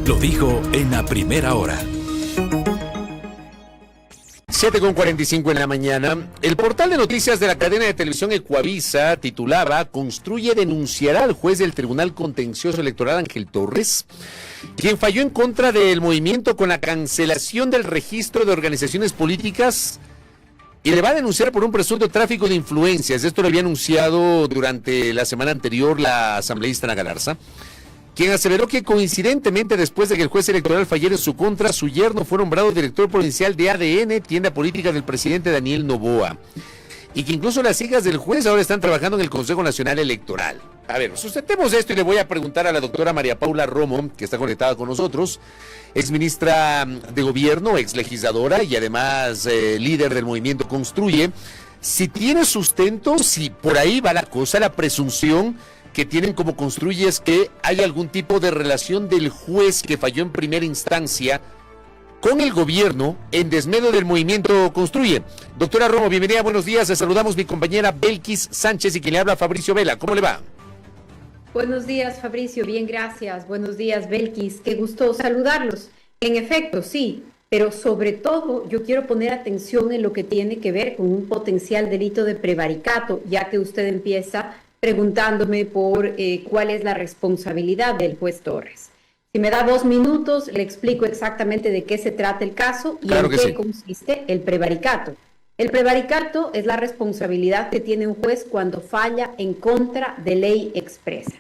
Lo dijo en la primera hora. 7:45 en la mañana. El portal de noticias de la cadena de televisión Ecuavisa titulaba: Construye denunciará al juez del Tribunal Contencioso Electoral Ángel Torres, quien falló en contra del movimiento con la cancelación del registro de organizaciones políticas, y le va a denunciar por un presunto tráfico de influencias. Esto lo había anunciado durante la semana anterior la asambleísta Ana Galarza, quien aseveró que coincidentemente después de que el juez electoral fallara en su contra, su yerno fue nombrado director provincial de ADN, tienda política del presidente Daniel Noboa, y que incluso las hijas del juez ahora están trabajando en el Consejo Nacional Electoral. A ver, sustentemos esto y le voy a preguntar a la doctora María Paula Romo, que está conectada con nosotros, exministra de Gobierno, exlegisladora y además líder del movimiento Construye, si tiene sustento, si por ahí va la cosa, la presunción que tienen como Construye es que hay algún tipo de relación del juez que falló en primera instancia con el gobierno en desmedro del movimiento Construye. Doctora Romo, bienvenida, buenos días. Le saludamos mi compañera Belkis Sánchez y quien le habla Fabricio Vela. ¿Cómo le va? Buenos días, Fabricio. Bien, gracias. Buenos días, Belkis. Qué gusto saludarlos. En efecto, sí, pero sobre todo yo quiero poner atención en lo que tiene que ver con un potencial delito de prevaricato, ya que usted empieza preguntándome por cuál es la responsabilidad del juez Torres. Si me da 2 minutos, le explico exactamente de qué se trata el caso y en qué consiste el prevaricato. El prevaricato es la responsabilidad que tiene un juez cuando falla en contra de ley expresa.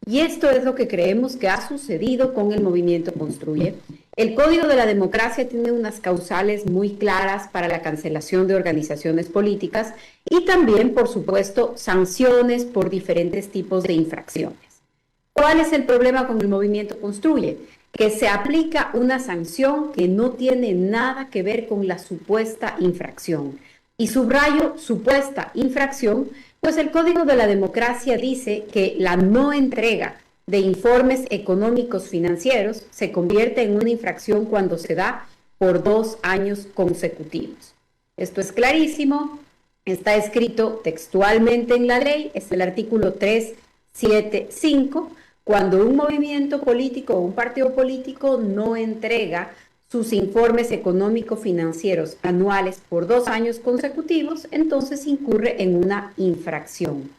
Y esto es lo que creemos que ha sucedido con el movimiento Construye. El Código de la Democracia tiene unas causales muy claras para la cancelación de organizaciones políticas y también, por supuesto, sanciones por diferentes tipos de infracciones. ¿Cuál es el problema con el movimiento Construye? Que se aplica una sanción que no tiene nada que ver con la supuesta infracción. Y subrayo supuesta infracción, pues el Código de la Democracia dice que la no entrega de informes económicos financieros se convierte en una infracción cuando se da por 2 años consecutivos. Esto es clarísimo, está escrito textualmente en la ley, es el artículo 375, cuando un movimiento político o un partido político no entrega sus informes económico-financieros anuales por 2 años consecutivos, entonces incurre en una infracción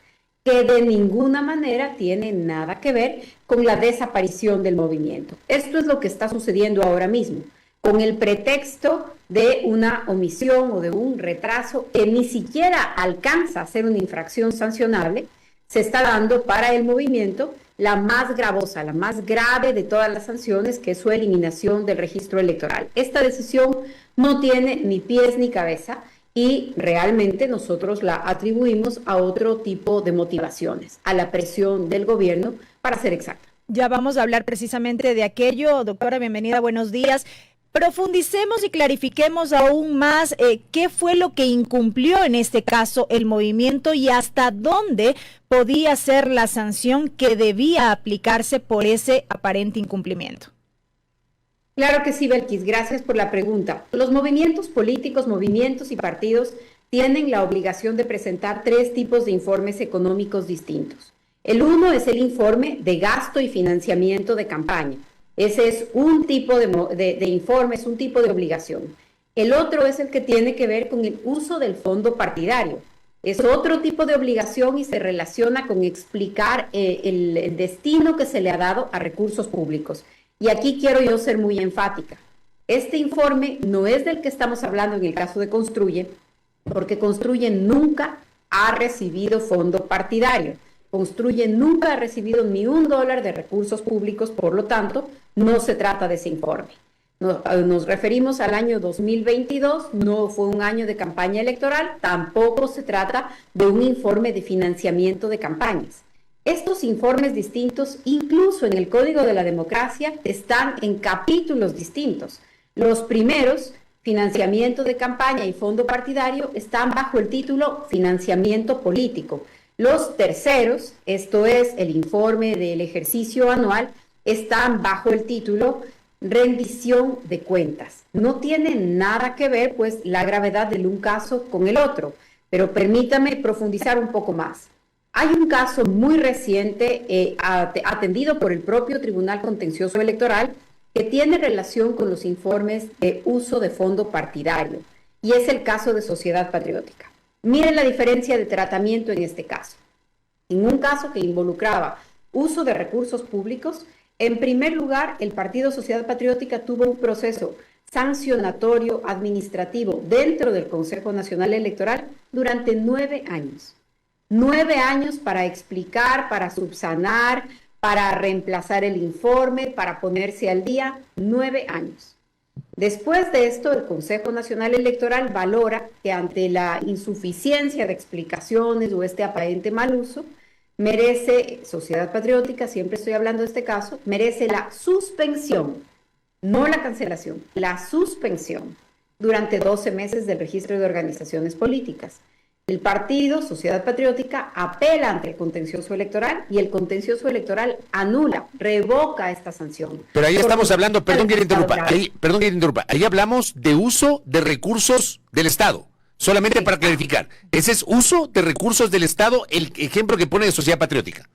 que de ninguna manera tiene nada que ver con la desaparición del movimiento. Esto es lo que está sucediendo ahora mismo, con el pretexto de una omisión o de un retraso que ni siquiera alcanza a ser una infracción sancionable, se está dando para el movimiento la más gravosa, la más grave de todas las sanciones, que es su eliminación del registro electoral. Esta decisión no tiene ni pies ni cabeza y realmente nosotros la atribuimos a otro tipo de motivaciones, a la presión del gobierno, para ser exacta. Ya vamos a hablar precisamente de aquello. Doctora, bienvenida, buenos días. Profundicemos y clarifiquemos aún más qué fue lo que incumplió en este caso el movimiento y hasta dónde podía ser la sanción que debía aplicarse por ese aparente incumplimiento. Claro que sí, Belkis, gracias por la pregunta. Los movimientos políticos, movimientos y partidos tienen la obligación de presentar 3 tipos de informes económicos distintos. El uno es el informe de gasto y financiamiento de campaña. Ese es un tipo de informe, es un tipo de obligación. El otro es el que tiene que ver con el uso del fondo partidario. Es otro tipo de obligación y se relaciona con explicar el destino que se le ha dado a recursos públicos. Y aquí quiero yo ser muy enfática. Este informe no es del que estamos hablando en el caso de Construye, porque Construye nunca ha recibido fondo partidario. Construye nunca ha recibido ni $1 de recursos públicos, por lo tanto, no se trata de ese informe. Nos referimos al año 2022, no fue un año de campaña electoral, tampoco se trata de un informe de financiamiento de campañas. Estos informes distintos, incluso en el Código de la Democracia, están en capítulos distintos. Los primeros, financiamiento de campaña y fondo partidario, están bajo el título financiamiento político. Los terceros, esto es el informe del ejercicio anual, están bajo el título rendición de cuentas. No tiene nada que ver, pues, la gravedad de un caso con el otro, pero permítame profundizar un poco más. Hay un caso muy reciente atendido por el propio Tribunal Contencioso Electoral que tiene relación con los informes de uso de fondo partidario, y es el caso de Sociedad Patriótica. Miren la diferencia de tratamiento en este caso. En un caso que involucraba uso de recursos públicos, en primer lugar, el Partido Sociedad Patriótica tuvo un proceso sancionatorio administrativo dentro del Consejo Nacional Electoral durante 9 años. 9 años para explicar, para subsanar, para reemplazar el informe, para ponerse al día, 9 años. Después de esto, el Consejo Nacional Electoral valora que ante la insuficiencia de explicaciones o este aparente mal uso, merece, Sociedad Patriótica, siempre estoy hablando de este caso, merece la suspensión, no la cancelación, la suspensión durante 12 meses del registro de organizaciones políticas. El partido, Sociedad Patriótica, apela ante el contencioso electoral y el contencioso electoral anula, revoca esta sanción. Pero ahí estamos hablando, perdón que le interrumpa, ahí hablamos de uso de recursos del Estado. Solamente para clarificar, ese es uso de recursos del Estado, el ejemplo que pone de Sociedad Patriótica.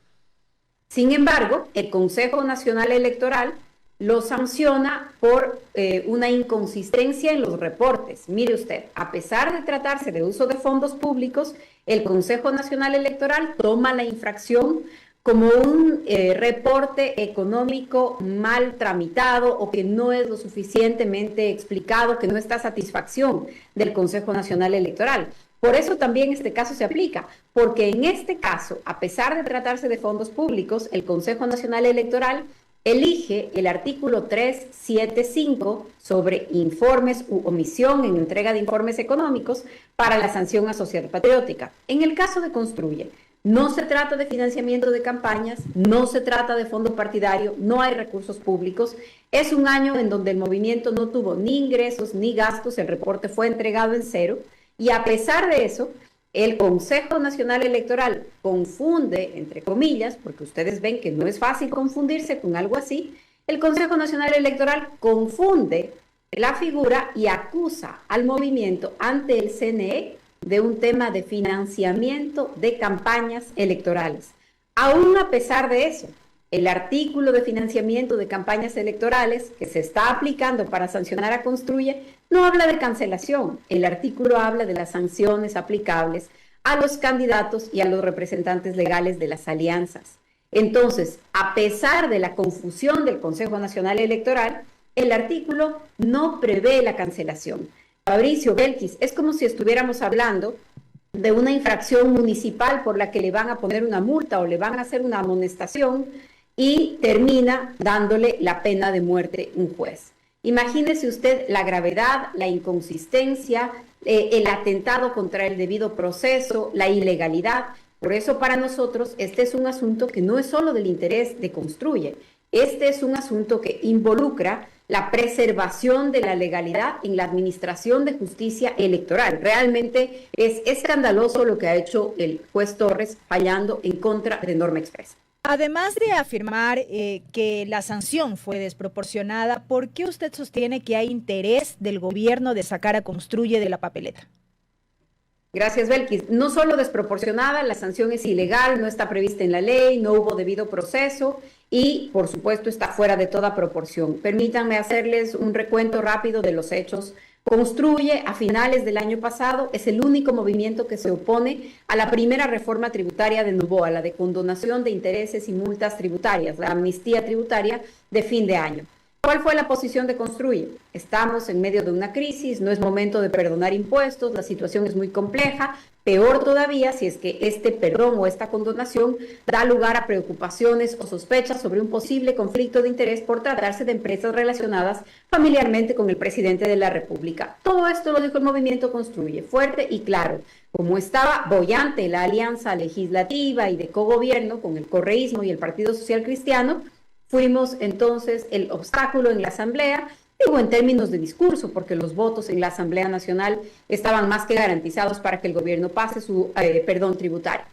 Sin embargo, el Consejo Nacional Electoral lo sanciona por una inconsistencia en los reportes. Mire usted, a pesar de tratarse de uso de fondos públicos, el Consejo Nacional Electoral toma la infracción como un reporte económico mal tramitado o que no es lo suficientemente explicado, que no está a satisfacción del Consejo Nacional Electoral. Por eso también este caso se aplica, porque en este caso, a pesar de tratarse de fondos públicos, el Consejo Nacional Electoral elige el artículo 375 sobre informes u omisión en entrega de informes económicos para la sanción a Sociedad Patriótica. En el caso de Construye, no se trata de financiamiento de campañas, no se trata de fondo partidario, no hay recursos públicos. Es un año en donde el movimiento no tuvo ni ingresos ni gastos, el reporte fue entregado en cero y a pesar de eso, el Consejo Nacional Electoral confunde, entre comillas, porque ustedes ven que no es fácil confundirse con algo así, el Consejo Nacional Electoral confunde la figura y acusa al movimiento ante el CNE de un tema de financiamiento de campañas electorales. Aún a pesar de eso, el artículo de financiamiento de campañas electorales que se está aplicando para sancionar a Construye no habla de cancelación. El artículo habla de las sanciones aplicables a los candidatos y a los representantes legales de las alianzas. Entonces, a pesar de la confusión del Consejo Nacional Electoral, el artículo no prevé la cancelación. Fabricio, Belkis, es como si estuviéramos hablando de una infracción municipal por la que le van a poner una multa o le van a hacer una amonestación y termina dándole la pena de muerte un juez. Imagínese usted la gravedad, la inconsistencia, el atentado contra el debido proceso, la ilegalidad. Por eso para nosotros este es un asunto que no es solo del interés de Construye, este es un asunto que involucra la preservación de la legalidad en la administración de justicia electoral. Realmente es escandaloso lo que ha hecho el juez Torres fallando en contra de norma expresa. Además de afirmar que la sanción fue desproporcionada, ¿por qué usted sostiene que hay interés del gobierno de sacar a Construye de la papeleta? Gracias, Belkis. No solo desproporcionada, la sanción es ilegal, no está prevista en la ley, no hubo debido proceso y, por supuesto, está fuera de toda proporción. Permítanme hacerles un recuento rápido de los hechos. Construye a finales del año pasado, es el único movimiento que se opone a la primera reforma tributaria de Noboa, la de condonación de intereses y multas tributarias, la amnistía tributaria de fin de año. ¿Cuál fue la posición de Construye? Estamos en medio de una crisis, no es momento de perdonar impuestos, la situación es muy compleja, peor todavía si es que este perdón o esta condonación da lugar a preocupaciones o sospechas sobre un posible conflicto de interés por tratarse de empresas relacionadas familiarmente con el presidente de la República. Todo esto lo dijo el movimiento Construye, fuerte y claro. Como estaba boyante la alianza legislativa y de cogobierno con el correísmo y el Partido Social Cristiano, fuimos entonces el obstáculo en la Asamblea, digo en términos de discurso, porque los votos en la Asamblea Nacional estaban más que garantizados para que el gobierno pase su perdón tributario.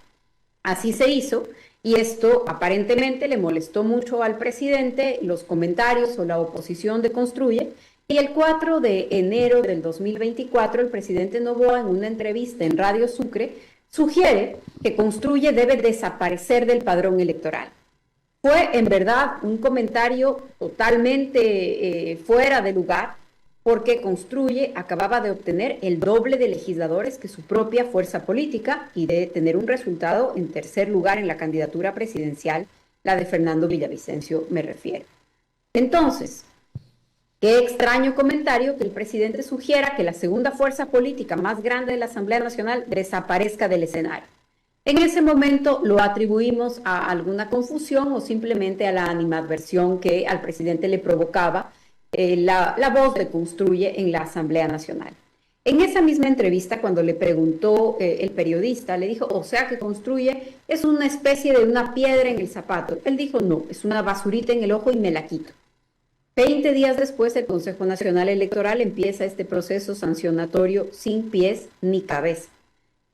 Así se hizo y esto aparentemente le molestó mucho al presidente, los comentarios o la oposición de Construye, y el 4 de enero del 2024 el presidente Noboa en una entrevista en Radio Sucre sugiere que Construye debe desaparecer del padrón electoral. Fue en verdad un comentario totalmente fuera de lugar, porque Construye acababa de obtener el doble de legisladores que su propia fuerza política y de tener un resultado en tercer lugar en la candidatura presidencial, la de Fernando Villavicencio me refiero. Entonces, qué extraño comentario que el presidente sugiera que la segunda fuerza política más grande de la Asamblea Nacional desaparezca del escenario. En ese momento lo atribuimos a alguna confusión o simplemente a la animadversión que al presidente le provocaba la voz de Construye en la Asamblea Nacional. En esa misma entrevista, cuando le preguntó el periodista, le dijo, o sea que Construye es una especie de una piedra en el zapato. Él dijo, no, es una basurita en el ojo y me la quito. 20 días después, el Consejo Nacional Electoral empieza este proceso sancionatorio sin pies ni cabeza.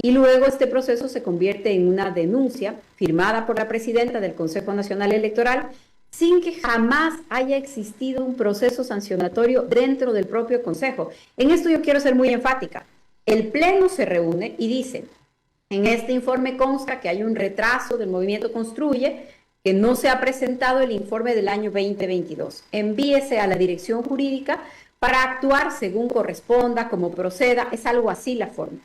Y luego este proceso se convierte en una denuncia firmada por la presidenta del Consejo Nacional Electoral sin que jamás haya existido un proceso sancionatorio dentro del propio Consejo. En esto yo quiero ser muy enfática. El Pleno se reúne y dice, en este informe consta que hay un retraso del movimiento Construye, que no se ha presentado el informe del año 2022. Envíese a la dirección jurídica para actuar según corresponda, como proceda. Es algo así la fórmula.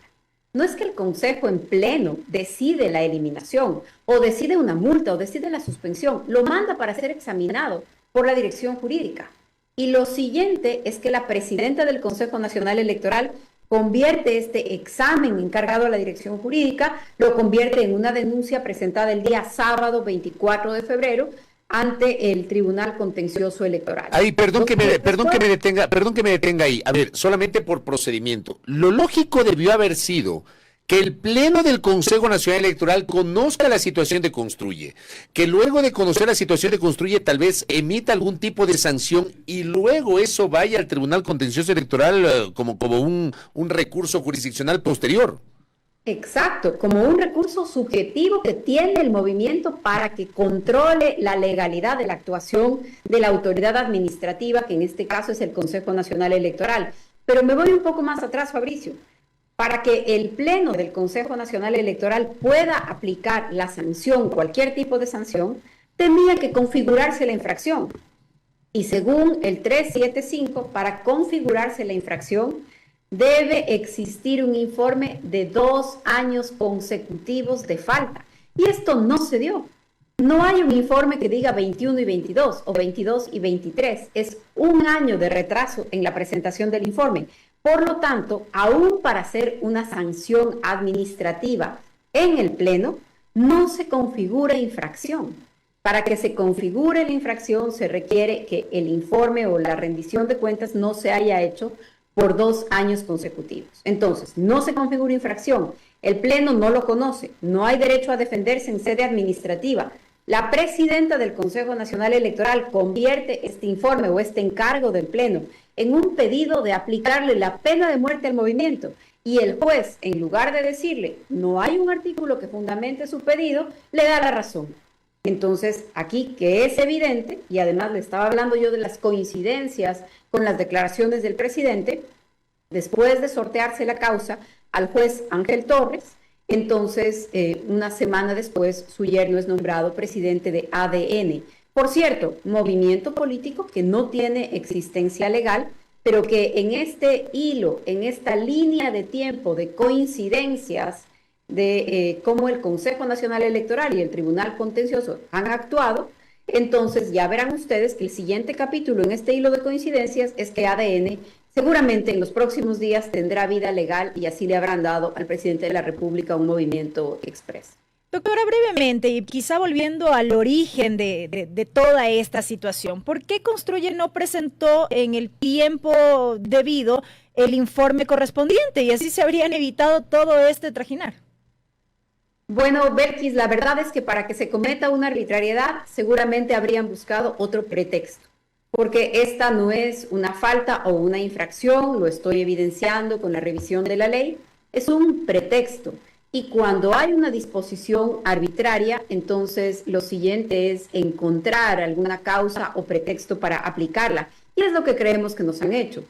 No es que el Consejo en pleno decide la eliminación o decide una multa o decide la suspensión, lo manda para ser examinado por la dirección jurídica. Y lo siguiente es que la presidenta del Consejo Nacional Electoral convierte este examen encargado a la dirección jurídica, lo convierte en una denuncia presentada el día sábado 24 de febrero ante el Tribunal Contencioso Electoral. Ay, perdón que me detenga ahí. A ver, solamente por procedimiento. Lo lógico debió haber sido que el Pleno del Consejo Nacional Electoral conozca la situación de Construye, que luego de conocer la situación de Construye tal vez emita algún tipo de sanción y luego eso vaya al Tribunal Contencioso Electoral como un recurso jurisdiccional posterior. Exacto, como un recurso subjetivo que tiene el movimiento para que controle la legalidad de la actuación de la autoridad administrativa, que en este caso es el Consejo Nacional Electoral. Pero me voy un poco más atrás, Fabricio. Para que el Pleno del Consejo Nacional Electoral pueda aplicar la sanción, cualquier tipo de sanción, tenía que configurarse la infracción. Y según el 375, para configurarse la infracción, debe existir un informe de 2 años consecutivos de falta. Y esto no se dio. No hay un informe que diga 21 y 22 o 22 y 23. Es 1 año de retraso en la presentación del informe. Por lo tanto, aún para hacer una sanción administrativa en el Pleno, no se configura infracción. Para que se configure la infracción se requiere que el informe o la rendición de cuentas no se haya hecho por 2 años consecutivos. Entonces, no se configura infracción, el Pleno no lo conoce, no hay derecho a defenderse en sede administrativa. La presidenta del Consejo Nacional Electoral convierte este informe o este encargo del Pleno en un pedido de aplicarle la pena de muerte al movimiento. Y el juez, en lugar de decirle, no hay un artículo que fundamente su pedido, le da la razón. Entonces, aquí que es evidente, y además le estaba hablando yo de las coincidencias con las declaraciones del presidente, después de sortearse la causa al juez Ángel Torres, entonces, una semana después, su yerno es nombrado presidente de ADN. Por cierto, movimiento político que no tiene existencia legal, pero que en este hilo, en esta línea de tiempo de coincidencias de cómo el Consejo Nacional Electoral y el Tribunal Contencioso han actuado, entonces ya verán ustedes que el siguiente capítulo en este hilo de coincidencias es que ADN seguramente en los próximos días tendrá vida legal y así le habrán dado al presidente de la República un movimiento express. Doctora, brevemente, y quizá volviendo al origen de toda esta situación, ¿por qué Construye no presentó en el tiempo debido el informe correspondiente y así se habrían evitado todo este trajinar? Bueno, Belkis, la verdad es que para que se cometa una arbitrariedad seguramente habrían buscado otro pretexto, porque esta no es una falta o una infracción, lo estoy evidenciando con la revisión de la ley, es un pretexto. Y cuando hay una disposición arbitraria, entonces lo siguiente es encontrar alguna causa o pretexto para aplicarla. Y es lo que creemos que nos han hecho.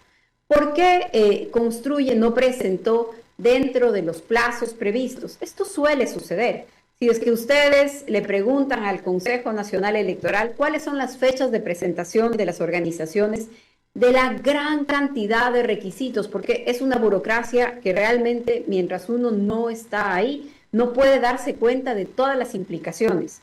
¿Por qué Construye no presentó dentro de los plazos previstos? Esto suele suceder. Si es que ustedes le preguntan al Consejo Nacional Electoral cuáles son las fechas de presentación de las organizaciones, de la gran cantidad de requisitos, porque es una burocracia que realmente mientras uno no está ahí, no puede darse cuenta de todas las implicaciones.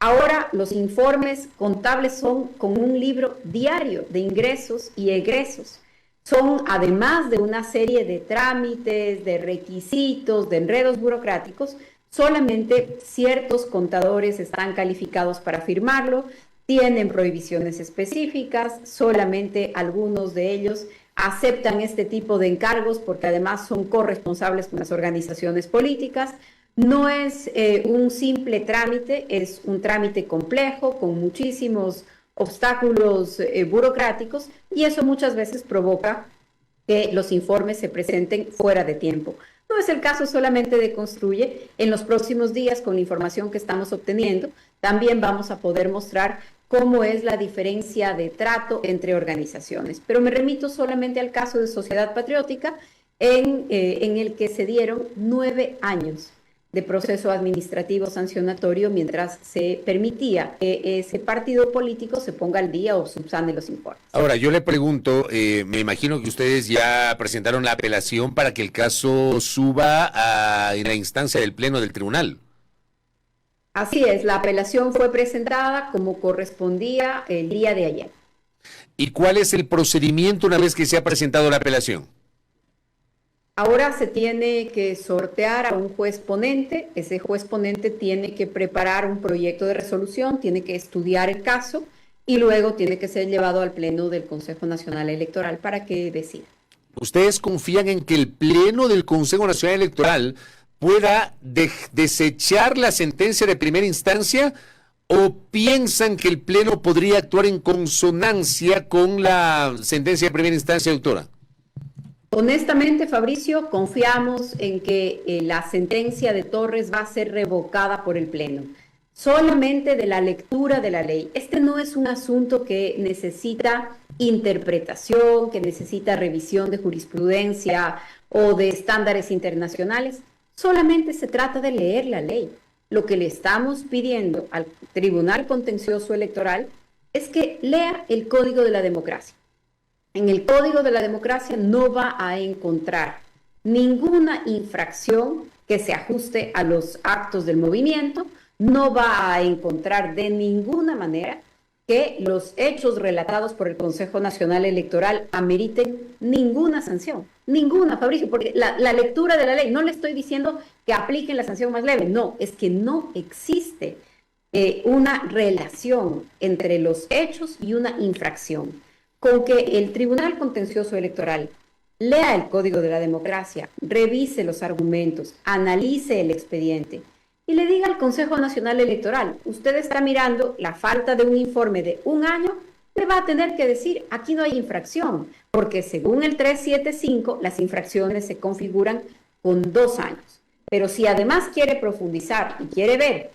Ahora los informes contables son como un libro diario de ingresos y egresos. Son, además de una serie de trámites, de requisitos, de enredos burocráticos, solamente ciertos contadores están calificados para firmarlo, tienen prohibiciones específicas, solamente algunos de ellos aceptan este tipo de encargos porque además son corresponsables con las organizaciones políticas. No es un simple trámite, es un trámite complejo con muchísimos obstáculos burocráticos y eso muchas veces provoca que los informes se presenten fuera de tiempo. No es el caso solamente de Construye. En los próximos días, con la información que estamos obteniendo, también vamos a poder mostrar cómo es la diferencia de trato entre organizaciones. Pero me remito solamente al caso de Sociedad Patriótica, en el que se dieron 9 años de proceso administrativo sancionatorio mientras se permitía que ese partido político se ponga al día o subsane los informes. Ahora, yo le pregunto, me imagino que ustedes ya presentaron la apelación para que el caso suba en la instancia del Pleno del Tribunal. Así es, la apelación fue presentada como correspondía el día de ayer. ¿Y cuál es el procedimiento una vez que se ha presentado la apelación? Ahora se tiene que sortear a un juez ponente, ese juez ponente tiene que preparar un proyecto de resolución, tiene que estudiar el caso y luego tiene que ser llevado al Pleno del Consejo Nacional Electoral para que decida. ¿Ustedes confían en que el Pleno del Consejo Nacional Electoral pueda desechar la sentencia de primera instancia o piensan que el Pleno podría actuar en consonancia con la sentencia de primera instancia, doctora? Honestamente, Fabricio, confiamos en que la sentencia de Torres va a ser revocada por el Pleno. Solamente de la lectura de la ley. Este no es un asunto que necesita interpretación, que necesita revisión de jurisprudencia o de estándares internacionales. Solamente se trata de leer la ley. Lo que le estamos pidiendo al Tribunal Contencioso Electoral es que lea el Código de la Democracia. En el Código de la Democracia no va a encontrar ninguna infracción que se ajuste a los actos del movimiento, no va a encontrar de ninguna manera que los hechos relatados por el Consejo Nacional Electoral ameriten ninguna sanción, ninguna, Fabricio, porque la lectura de la ley, no le estoy diciendo que apliquen la sanción más leve, no, es que no existe una relación entre los hechos y una infracción. Con que el Tribunal Contencioso Electoral lea el Código de la Democracia, revise los argumentos, analice el expediente y le diga al Consejo Nacional Electoral, usted está mirando la falta de un informe de 1 año, le va a tener que decir, aquí no hay infracción, porque según el 375, las infracciones se configuran con 2 años. Pero si además quiere profundizar y quiere ver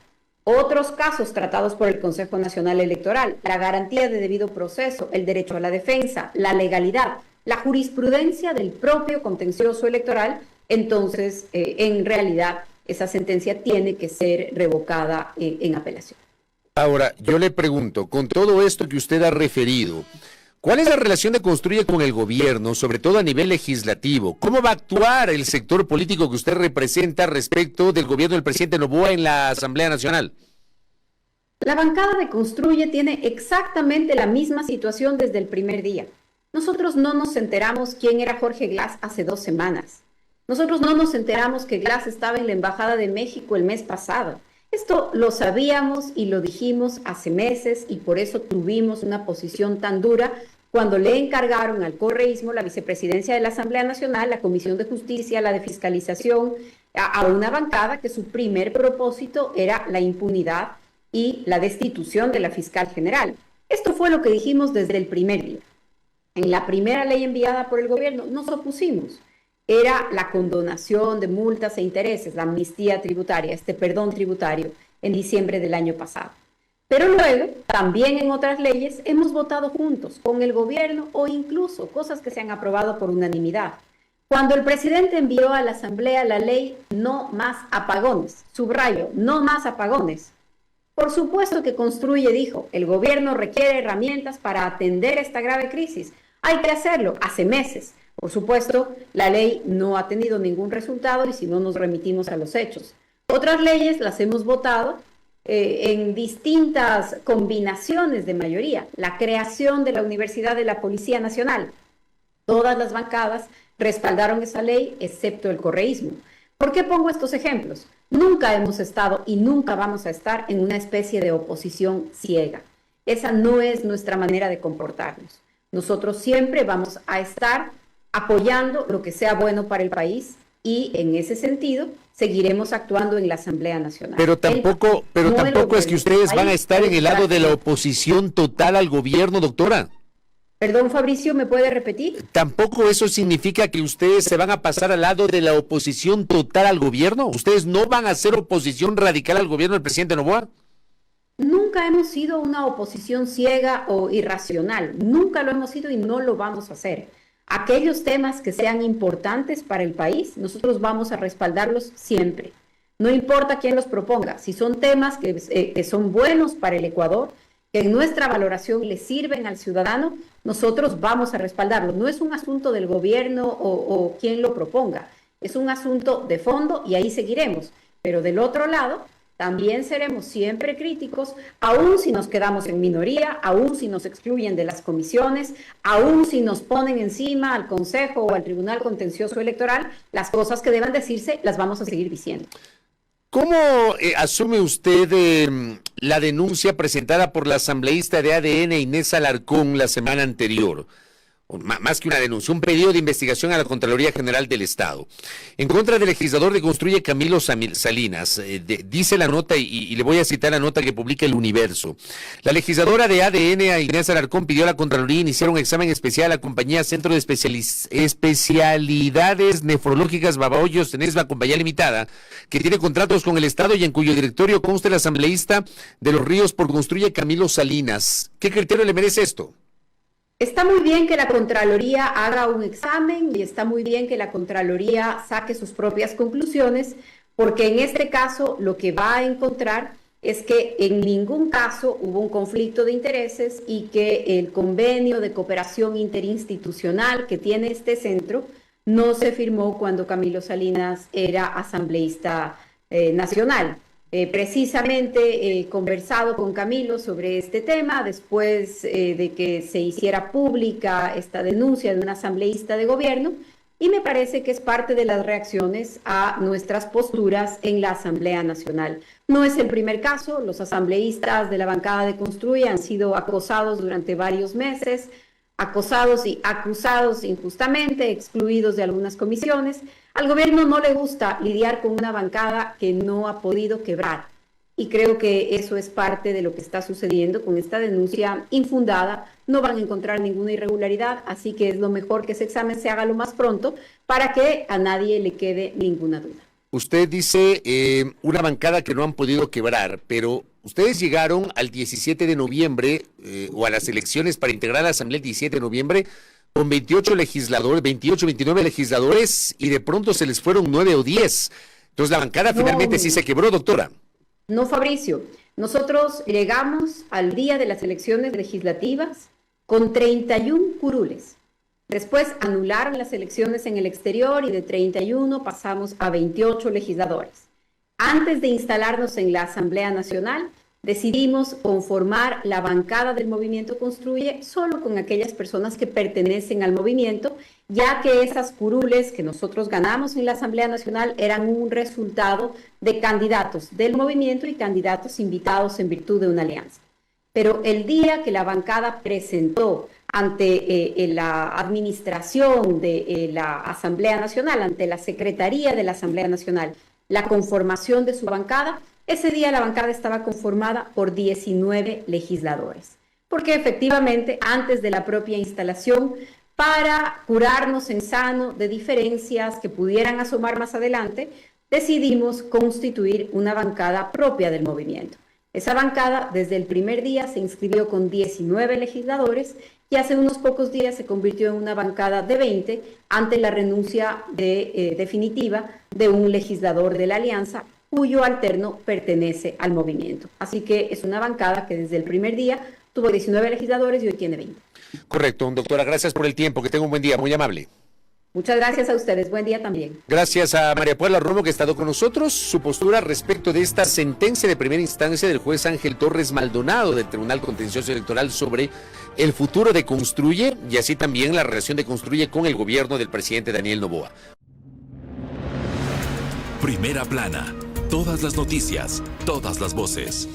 otros casos tratados por el Consejo Nacional Electoral, la garantía de debido proceso, el derecho a la defensa, la legalidad, la jurisprudencia del propio contencioso electoral, entonces en realidad esa sentencia tiene que ser revocada en apelación. Ahora, yo le pregunto, con todo esto que usted ha referido, ¿cuál es la relación de Construye con el gobierno, sobre todo a nivel legislativo? ¿Cómo va a actuar el sector político que usted representa respecto del gobierno del presidente Noboa en la Asamblea Nacional? La bancada de Construye tiene exactamente la misma situación desde el primer día. Nosotros no nos enteramos quién era Jorge Glass hace 2 semanas. Nosotros no nos enteramos que Glass estaba en la Embajada de México el mes pasado. Esto lo sabíamos y lo dijimos hace meses y por eso tuvimos una posición tan dura cuando le encargaron al correísmo la vicepresidencia de la Asamblea Nacional, la Comisión de Justicia, la de Fiscalización, a una bancada que su primer propósito era la impunidad y la destitución de la fiscal general. Esto fue lo que dijimos desde el primer día. En la primera ley enviada por el gobierno nos opusimos. Era la condonación de multas e intereses, la amnistía tributaria, este perdón tributario en diciembre del año pasado. Pero luego, también en otras leyes, hemos votado juntos con el gobierno o incluso cosas que se han aprobado por unanimidad. Cuando el presidente envió a la Asamblea la ley No Más Apagones, subrayo, no más apagones, por supuesto que Construye dijo, el gobierno requiere herramientas para atender esta grave crisis. Hay que hacerlo, hace meses. Por supuesto, la ley no ha tenido ningún resultado y si no nos remitimos a los hechos. Otras leyes las hemos votado en distintas combinaciones de mayoría. La creación de la Universidad de la Policía Nacional. Todas las bancadas respaldaron esa ley, excepto el correísmo. ¿Por qué pongo estos ejemplos? Nunca hemos estado y nunca vamos a estar en una especie de oposición ciega. Esa no es nuestra manera de comportarnos. Nosotros siempre vamos a estar apoyando lo que sea bueno para el país y en ese sentido seguiremos actuando en la Asamblea Nacional. Pero tampoco es que ustedes van a estar en el lado de la oposición total al gobierno, doctora. Perdón, Fabricio, ¿me puede repetir? ¿Tampoco eso significa que ustedes se van a pasar al lado de la oposición total al gobierno? ¿Ustedes no van a hacer oposición radical al gobierno del presidente Noboa? Nunca hemos sido una oposición ciega o irracional. Nunca lo hemos sido y no lo vamos a hacer. Aquellos temas que sean importantes para el país, nosotros vamos a respaldarlos siempre. No importa quién los proponga. Si son temas que son buenos para el Ecuador, que en nuestra valoración le sirven al ciudadano, nosotros vamos a respaldarlo. No es un asunto del gobierno o quien lo proponga, es un asunto de fondo y ahí seguiremos. Pero del otro lado, también seremos siempre críticos, aún si nos quedamos en minoría, aún si nos excluyen de las comisiones, aún si nos ponen encima al Consejo o al Tribunal Contencioso Electoral, las cosas que deban decirse las vamos a seguir diciendo. ¿Cómo asume usted la denuncia presentada por la asambleísta de ADN Inés Alarcón la semana anterior? Más que una denuncia, un pedido de investigación a la Contraloría General del Estado en contra del legislador de Construye, Camilo Salinas. Dice la nota, y le voy a citar la nota que publica El Universo. La legisladora de ADN, Inés Alarcón, pidió a la Contraloría iniciar un examen especial a la compañía Centro de Especialidades Nefrológicas Babahoyos Tenesma Compañía Limitada, que tiene contratos con el Estado y en cuyo directorio consta el asambleísta de Los Ríos por Construye, Camilo Salinas. ¿Qué criterio le merece esto? Está muy bien que la Contraloría haga un examen y está muy bien que la Contraloría saque sus propias conclusiones, porque en este caso lo que va a encontrar es que en ningún caso hubo un conflicto de intereses y que el convenio de cooperación interinstitucional que tiene este centro no se firmó cuando Camilo Salinas era asambleísta nacional. Precisamente he conversado con Camilo sobre este tema después de que se hiciera pública esta denuncia de un asambleísta de gobierno y me parece que es parte de las reacciones a nuestras posturas en la Asamblea Nacional. No es el primer caso, los asambleístas de la bancada de Construye han sido acosados durante varios meses, acosados y acusados injustamente, excluidos de algunas comisiones. Al gobierno no le gusta lidiar con una bancada que no ha podido quebrar. Y creo que eso es parte de lo que está sucediendo con esta denuncia infundada. No van a encontrar ninguna irregularidad, así que es lo mejor que ese examen se haga lo más pronto para que a nadie le quede ninguna duda. Usted dice una bancada que no han podido quebrar, pero ustedes llegaron al 17 de noviembre o a las elecciones para integrar la Asamblea el 17 de noviembre con 28 legisladores, 28, 29 legisladores y de pronto se les fueron 9 o 10. Entonces la bancada finalmente sí se quebró, doctora. No, Fabricio, nosotros llegamos al día de las elecciones legislativas con 31 curules. Después anularon las elecciones en el exterior y de 31 pasamos a 28 legisladores. Antes de instalarnos en la Asamblea Nacional, decidimos conformar la bancada del Movimiento Construye solo con aquellas personas que pertenecen al movimiento, ya que esas curules que nosotros ganamos en la Asamblea Nacional eran un resultado de candidatos del movimiento y candidatos invitados en virtud de una alianza. Pero el día que la bancada presentó ante la administración de la Asamblea Nacional, ante la Secretaría de la Asamblea Nacional, la conformación de su bancada, ese día la bancada estaba conformada por 19 legisladores, porque efectivamente antes de la propia instalación, para curarnos en sano de diferencias que pudieran asomar más adelante, decidimos constituir una bancada propia del movimiento. Esa bancada desde el primer día se inscribió con 19 legisladores y hace unos pocos días se convirtió en una bancada de 20 ante la renuncia definitiva de un legislador de la alianza cuyo alterno pertenece al movimiento. Así que es una bancada que desde el primer día tuvo 19 legisladores y hoy tiene 20. Correcto, doctora, gracias por el tiempo, que tenga un buen día, muy amable. Muchas gracias a ustedes, buen día también. Gracias a María Paula Romo, que ha estado con nosotros. Su postura respecto de esta sentencia de primera instancia del juez Ángel Torres Maldonado del Tribunal Contencioso Electoral sobre el futuro de Construye y así también la relación de Construye con el gobierno del presidente Daniel Noboa. Primera plana. Todas las noticias, todas las voces.